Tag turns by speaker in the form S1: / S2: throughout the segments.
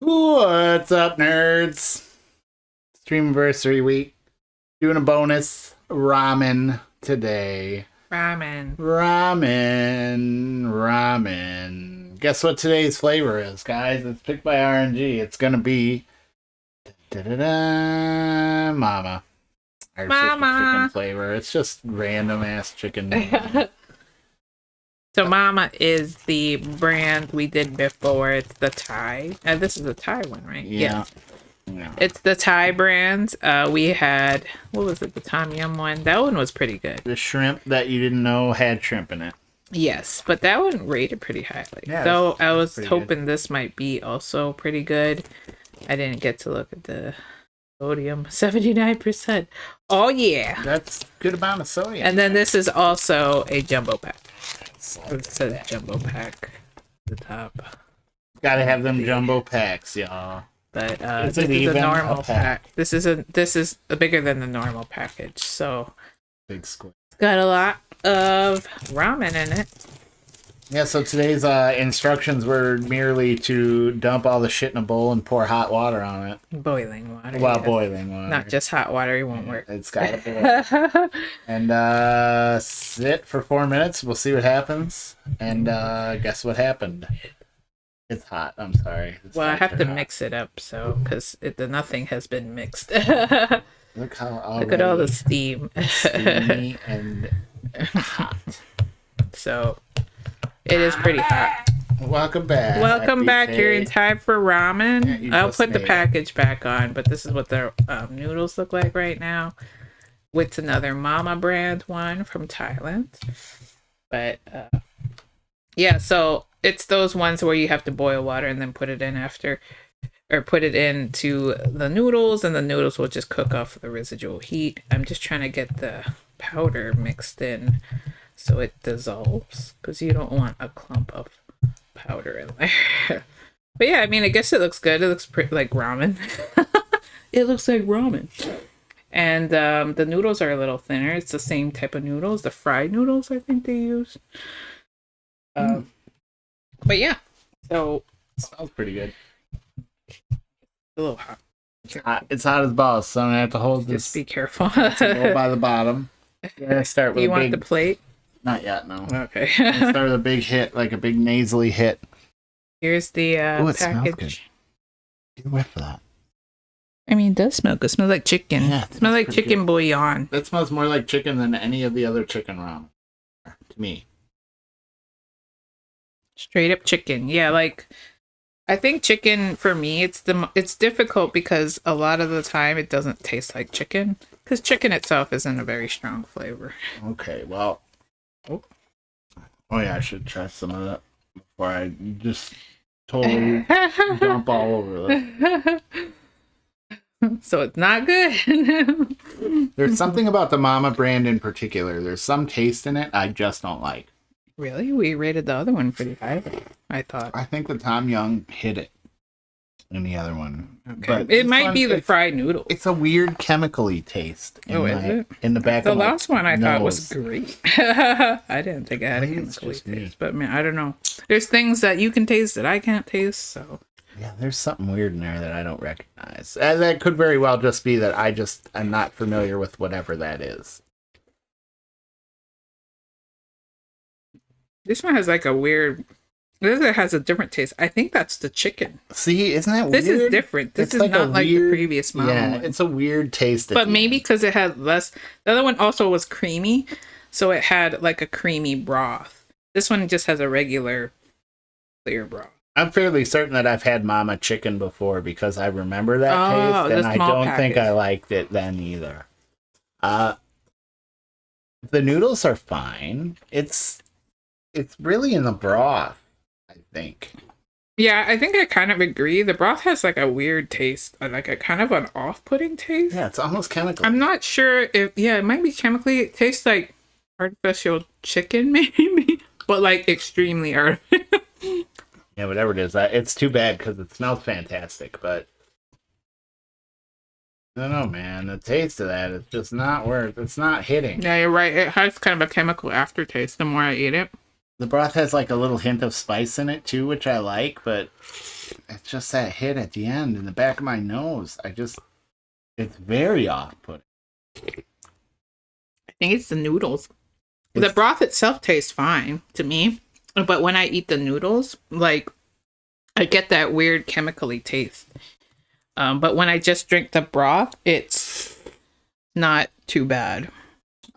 S1: What's up, nerds? Streamversary week. Doing a bonus ramen today. Ramen. Guess what today's flavor is, guys? It's picked by RNG. It's gonna be Mama. Our chicken flavor. It's just random ass chicken.
S2: So Mama is the brand we did before. It's the Thai. This is the Thai one, right?
S1: Yeah.
S2: It's the Thai brand. We had, what was it? The Tom Yum one. That one was pretty good.
S1: The shrimp that you didn't know had shrimp in it.
S2: Yes, but that one rated pretty highly.
S1: Yeah,
S2: so I was hoping this might be also pretty good. I didn't get to look at the sodium. 79%. Oh yeah.
S1: That's a good amount of sodium.
S2: And then this is also a jumbo pack. It says jumbo pack at the top.
S1: Gotta have them jumbo packs, y'all.
S2: But this is a normal pack. This is bigger than the normal package. So
S1: big square.
S2: It's got a lot of ramen in it.
S1: Yeah, so today's instructions were merely to dump all the shit in a bowl and pour hot water on it.
S2: Boiling water.
S1: Well, boiling water.
S2: Not just hot water, it won't work.
S1: It's got to boil. And sit for 4 minutes. We'll see what happens. And guess what happened? It's hot. I'm sorry.
S2: Well, I have to mix it up, so because the nothing has been mixed.
S1: Look at all the
S2: steam.
S1: Steamy and hot.
S2: So it is pretty hot.
S1: Welcome back.
S2: Welcome back. You're in time for ramen.
S1: Yeah,
S2: I'll put the package back on, but this is what the noodles look like right now. With another Mama brand one from Thailand. But yeah, so it's those ones where you have to boil water and then put it in after, or put it into the noodles, and the noodles will just cook off the residual heat. I'm just trying to get the powder mixed in so it dissolves, because you don't want a clump of powder in there. But yeah, I mean, I guess it looks good. It looks pretty like ramen. It looks like ramen. And the noodles are a little thinner. It's the same type of noodles, the fried noodles I think they use. But yeah, so
S1: it smells pretty good.
S2: A little hot.
S1: It's hot as balls, so I'm gonna have to hold this.
S2: Just be careful.
S1: Go by the bottom. Yeah, start with.
S2: Do you want the plate?
S1: Not yet, no.
S2: Okay.
S1: Start with a big hit, like a big nasally hit.
S2: Here's the
S1: it
S2: package.
S1: Smells good. You whiff that.
S2: I mean, it does smell good. It smells like chicken.
S1: Yeah,
S2: it smells like chicken bouillon.
S1: That smells more like chicken than any of the other chicken ramen. To me.
S2: Straight up chicken. Yeah, like I think chicken for me it's difficult because a lot of the time it doesn't taste like chicken, because chicken itself isn't a very strong flavor.
S1: Okay, well. Oh yeah, I should try some of that before I just totally dump all over it.
S2: So it's not good.
S1: There's something about the Mama brand in particular. There's some taste in it I just don't like.
S2: Really? We rated the other one pretty high, I thought.
S1: I think the Tom Yum hit it in the other one.
S2: Okay. But it might be the fried noodle.
S1: It's a weird chemically taste.
S2: Is it?
S1: In the back of
S2: the last one I thought was great. I didn't think I had a chemically taste, but man, I don't know. There's things that you can taste that I can't taste, so.
S1: Yeah, there's something weird in there that I don't recognize. And that could very well just be that I'm not familiar with whatever that is.
S2: This one has like a weird. This has a different taste. I think that's the chicken.
S1: See, isn't that weird?
S2: This is different. This is like not like the previous Mama one.
S1: It's a weird taste.
S2: But maybe because it had less. The other one also was creamy, so it had like a creamy broth. This one just has a regular clear broth.
S1: I'm fairly certain that I've had Mama chicken before because I remember that taste, and I don't think I liked it then either. The noodles are fine. It's really in the broth, I think.
S2: Yeah, I think I kind of agree. The broth has like a weird taste, like a kind of an off-putting taste.
S1: Yeah, it's almost chemical.
S2: I'm not sure if, it might be chemically. It tastes like artificial chicken, maybe, but like extremely artificial.
S1: Yeah, whatever it is. It's too bad because it smells fantastic, but I don't know, man. The taste of that is just not it's not hitting.
S2: Yeah, you're right. It has kind of a chemical aftertaste the more I eat it.
S1: The broth has like a little hint of spice in it too, which I like, but it's just that hit at the end in the back of my nose. It's very off-putting.
S2: I think it's the noodles. The broth itself tastes fine to me, but when I eat the noodles, like I get that weird chemically taste. But when I just drink the broth, it's not too bad.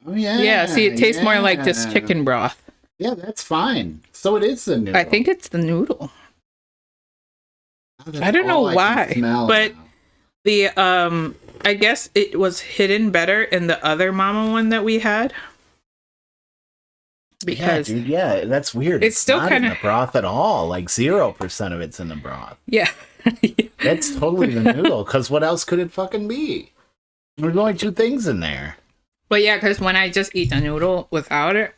S1: Oh yeah.
S2: Yeah, see, it tastes more like just chicken broth.
S1: Yeah, that's fine. So it is the noodle.
S2: I think it's the noodle. I don't know why, but the I guess it was hidden better in the other mama one that we had. Because
S1: that's weird.
S2: It's still
S1: not
S2: kind
S1: in the broth at all. Like 0% of it's in the broth.
S2: Yeah.
S1: That's totally the noodle. Because what else could it fucking be? There's only 2 things in there.
S2: But yeah, because when I just eat the noodle without it,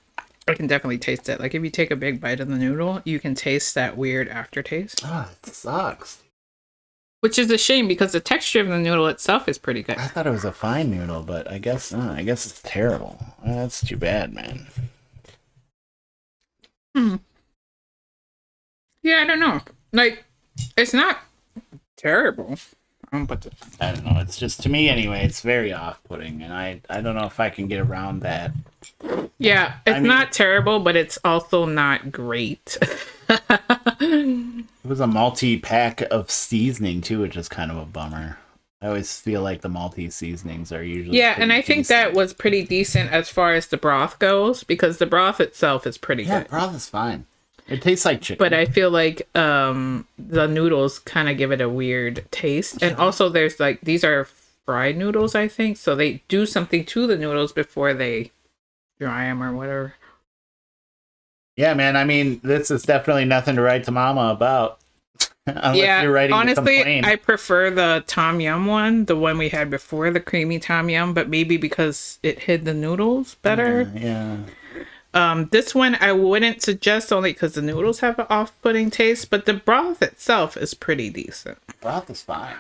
S2: I can definitely taste it. Like if you take a big bite of the noodle, you can taste that weird aftertaste.
S1: Oh, it sucks.
S2: Which is a shame because the texture of the noodle itself is pretty good.
S1: I thought it was a fine noodle, but I guess not. I guess it's terrible. That's too bad, man.
S2: Yeah, I don't know. Like, it's not terrible.
S1: I don't know. It's just, to me anyway, it's very off-putting, and I don't know if I can get around that.
S2: Yeah, it's not terrible, but it's also not great.
S1: It was a multi-pack of seasoning, too, which is kind of a bummer. I always feel like the multi-seasonings are usually
S2: and I think that was pretty decent as far as the broth goes, because the broth itself is pretty good.
S1: Yeah, broth is fine. It tastes like chicken.
S2: But I feel like the noodles kind of give it a weird taste. And also there's like, these are fried noodles, I think. So they do something to the noodles before they dry them or whatever.
S1: Yeah, man. I mean, this is definitely nothing to write to mama about. Unless you're writing
S2: honestly, I prefer the tom yum one, the one we had before, the creamy tom yum, but maybe because it hid the noodles better.
S1: Yeah.
S2: This one I wouldn't suggest only because the noodles have an off-putting taste, but the broth itself is pretty decent.
S1: Broth is fine.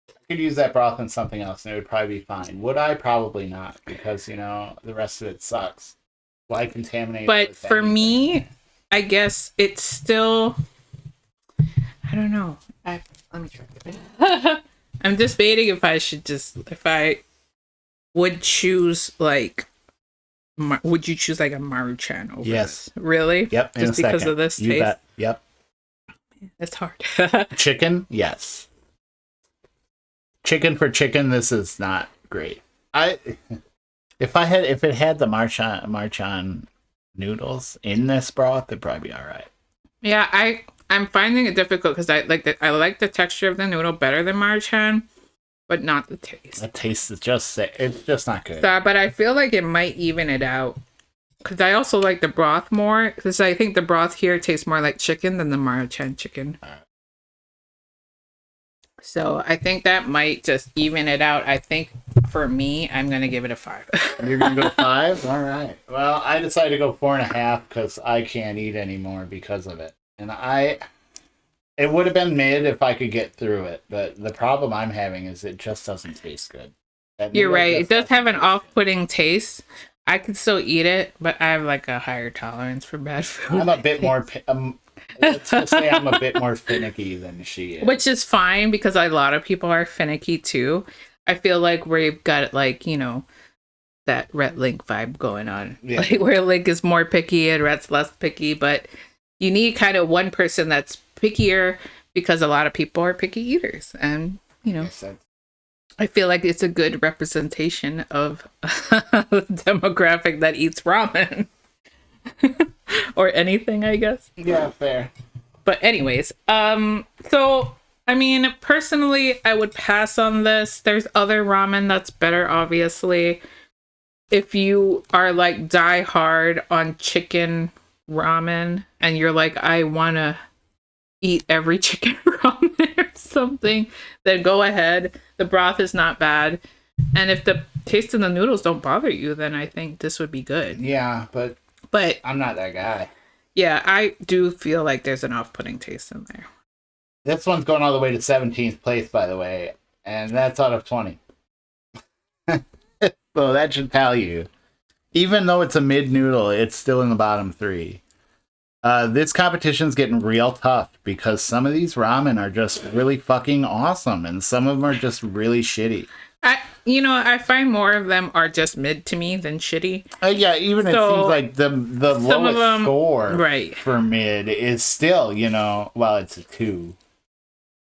S1: I could use that broth in something else and it would probably be fine. Would I? Probably not, because, the rest of it sucks. Why contaminate?
S2: But for me, I guess it's still... I don't know. Let me try it. I'm debating if I would choose like... Would you choose like a Maruchan over this? Really?
S1: Yep.
S2: Just because of this taste?
S1: Bet. Yep.
S2: It's hard.
S1: Chicken? Yes. Chicken for chicken, this is not great. If it had the Marchon noodles in this broth, it'd probably be all right.
S2: Yeah, I'm finding it difficult because I like the texture of the noodle better than Marchon, but not the taste.
S1: The taste is it's just not good.
S2: So, but I feel like it might even it out because I also like the broth more because I think the broth here tastes more like chicken than the Maruchan chicken. So I think that might just even it out. I think for me, I'm gonna give it a 5.
S1: You're gonna go 5? All right. Well, I decided to go 4.5 because I can't eat anymore because of it, and it would have been mid if I could get through it, but the problem I'm having is it just doesn't taste good.
S2: You're right. It does have an off-putting taste. I can still eat it, but I have like a higher tolerance for bad food.
S1: I'm a bit more. Let's just say I'm a bit more finicky than she is.
S2: Which is fine because a lot of people are finicky too. I feel like we've got like, that Rhett Link vibe going on. Yeah. Like where Link is more picky and Rhett's less picky, but you need kind of one person that's pickier because a lot of people are picky eaters. And, I feel like it's a good representation of the demographic that eats ramen. Or anything, I guess.
S1: Yeah, fair.
S2: But anyways, so I mean, personally, I would pass on this. There's other ramen that's better, obviously. If you are like die hard on chicken ramen and you're like, I want to eat every chicken ramen or something, then go ahead. The broth is not bad. And if the taste of the noodles don't bother you, then I think this would be good.
S1: Yeah, but I'm not that guy.
S2: Yeah, I do feel like there's an off-putting taste in there.
S1: This one's going all the way to 17th place, by the way, and that's out of 20. So that should tell you. Even though it's a mid noodle, it's still in the bottom 3. This competition's getting real tough because some of these ramen are just really fucking awesome, and some of them are just really shitty.
S2: I find more of them are just mid to me than shitty.
S1: Yeah, even it seems like the lowest score for mid is still, well, it's a 2.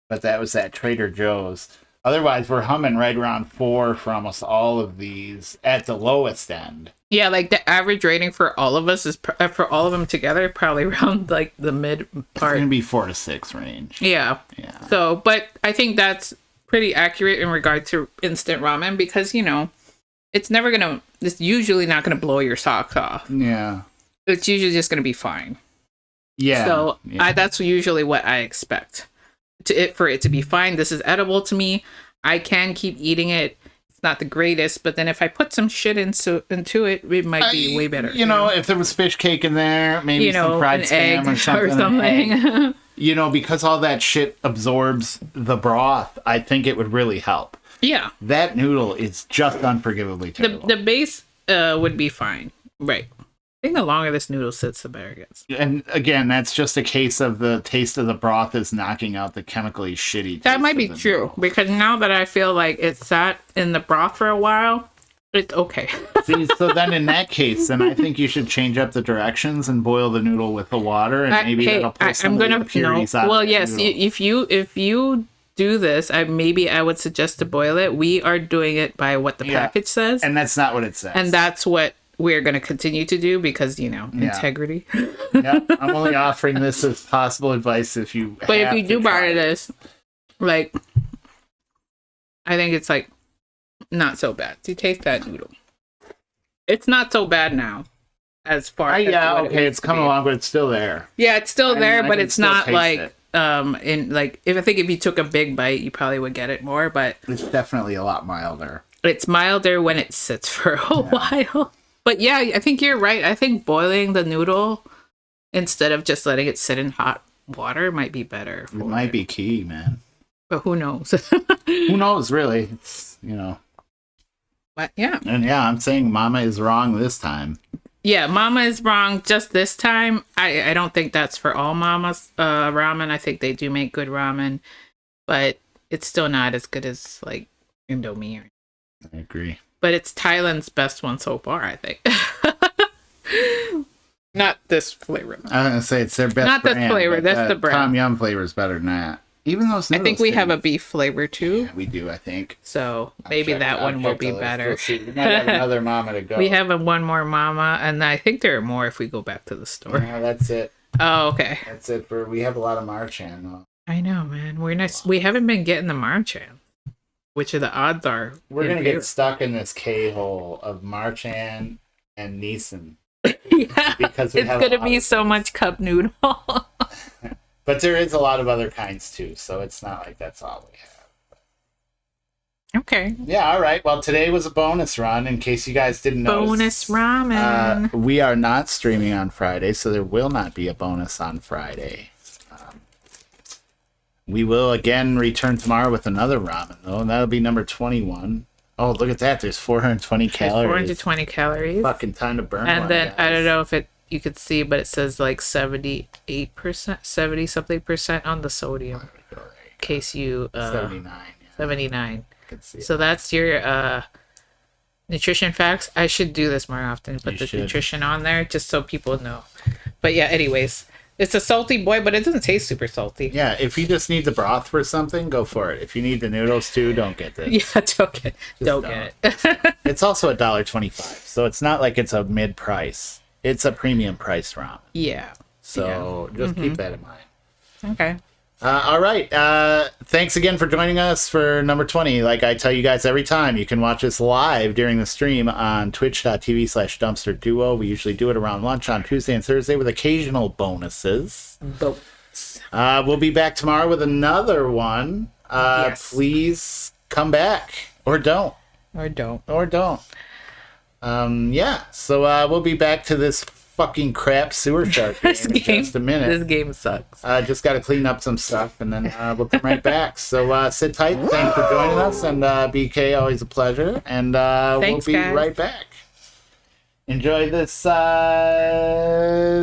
S1: But that was at Trader Joe's. Otherwise, we're humming right around 4 for almost all of these at the lowest end.
S2: Yeah, like the average rating for all of us is for all of them together, probably around like the mid part.
S1: It's going to be 4 to 6 range.
S2: Yeah. So, but I think that's pretty accurate in regard to instant ramen because, it's usually not going to blow your socks off.
S1: Yeah.
S2: It's usually just going to be fine.
S1: Yeah.
S2: So that's usually what I expect for it to be fine. This is edible to me. I can keep eating it. It's not the greatest, but then if I put some shit into it, it might be way better.
S1: If there was fish cake in there, maybe some fried spam or something. Because all that shit absorbs the broth, I think it would really help.
S2: Yeah.
S1: That noodle is just unforgivably terrible.
S2: The base would be fine. Right. I think the longer this noodle sits, the better it gets.
S1: And again, that's just a case of the taste of the broth is knocking out the chemically shitty taste.
S2: That might be true,
S1: noodle.
S2: because now that I feel like it sat in the broth for a while, it's okay.
S1: See, so then in that case, then I think you should change up the directions and boil the noodle with the water, and maybe that'll pull some of the impurities out.
S2: Well, yes, if you do this, maybe I would suggest to boil it. We are doing it by what the package says,
S1: and that's not what it says.
S2: And that's what we're going to continue to do because, integrity.
S1: Yeah, I'm only offering this as possible advice if you
S2: But if you do buy this, like, I think it's, like, not so bad. So you taste that noodle. It's not so bad now as far as
S1: it's come along, but it's still there.
S2: Yeah, it's still there, but it's not like... if you took a big bite, you probably would get it more, but...
S1: It's definitely a lot milder.
S2: It's milder when it sits for a while. But yeah, I think you're right. I think boiling the noodle instead of just letting it sit in hot water might be better.
S1: It might be key, man.
S2: But who knows?
S1: Who knows, really? It's,
S2: But yeah.
S1: And yeah, I'm saying Mama is wrong this time.
S2: Yeah, Mama is wrong just this time. I don't think that's for all Mama's ramen. I think they do make good ramen. But it's still not as good as, like, Indomie.
S1: I agree.
S2: But it's Thailand's best one so far, I think. Not this flavor.
S1: I was going to say it's their best
S2: Not
S1: brand.
S2: This flavor, that's the brand.
S1: Tom Yum flavor is better than that. Even those noodles.
S2: I think we have a beef flavor too.
S1: Yeah, we do, I think.
S2: So maybe that one will be better.
S1: We might have another Mama to go.
S2: We have one more Mama, and I think there are more if we go back to the store.
S1: No, that's it.
S2: Oh, okay.
S1: That's it. We have a lot of Marchan, though.
S2: I know, man. We haven't been getting the Marchan. Which of the odds are
S1: we're gonna get stuck in this K-hole of Marchan and Neeson.
S2: Yeah, because it's gonna be so much cup noodle.
S1: But there is a lot of other kinds too, so it's not like that's all we have.
S2: Okay.
S1: Yeah, all right. Well, today was a bonus run, in case you guys didn't know.
S2: Bonus ramen.
S1: We are not streaming on Friday, so there will not be a bonus on Friday. We will again return tomorrow with another ramen, though, and that'll be number 21. Oh, look at that. There's 420 calories.
S2: 420 calories.
S1: Fucking time to burn
S2: and
S1: one,
S2: then,
S1: guys.
S2: I don't know if you could see, but it says like 78%, 70-something% on the sodium. In case you...
S1: 79. Yeah.
S2: 79.
S1: See
S2: so that's your nutrition facts. I should do this more often. Put the nutrition on there just so people know. But yeah, anyways... It's a salty boy, but it doesn't taste super salty.
S1: Yeah, if you just need the broth for something, go for it. If you need the noodles too, don't get this.
S2: Yeah, don't get it.
S1: It's also $1.25, so it's not like it's a mid-price. It's a premium priced ramen.
S2: Yeah.
S1: So just keep that in mind.
S2: Okay.
S1: All right. Thanks again for joining us for number 20. Like I tell you guys every time, you can watch us live during the stream on twitch.tv/dumpsterduo. We usually do it around lunch on Tuesday and Thursday with occasional bonuses. We'll be back tomorrow with another one. Yes. Please come back. Or don't. Yeah. So we'll be back to this fucking crap sewer shark game in just a minute.
S2: This game sucks.
S1: Just got to clean up some stuff, and then we'll come right back. So sit tight. Thanks for joining us, and BK, always a pleasure. And we'll be right back. enjoy this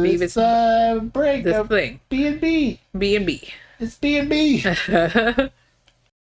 S2: Beavis,
S1: break
S2: this
S1: of
S2: thing.
S1: B&B.
S2: B&B.
S1: It's B&B.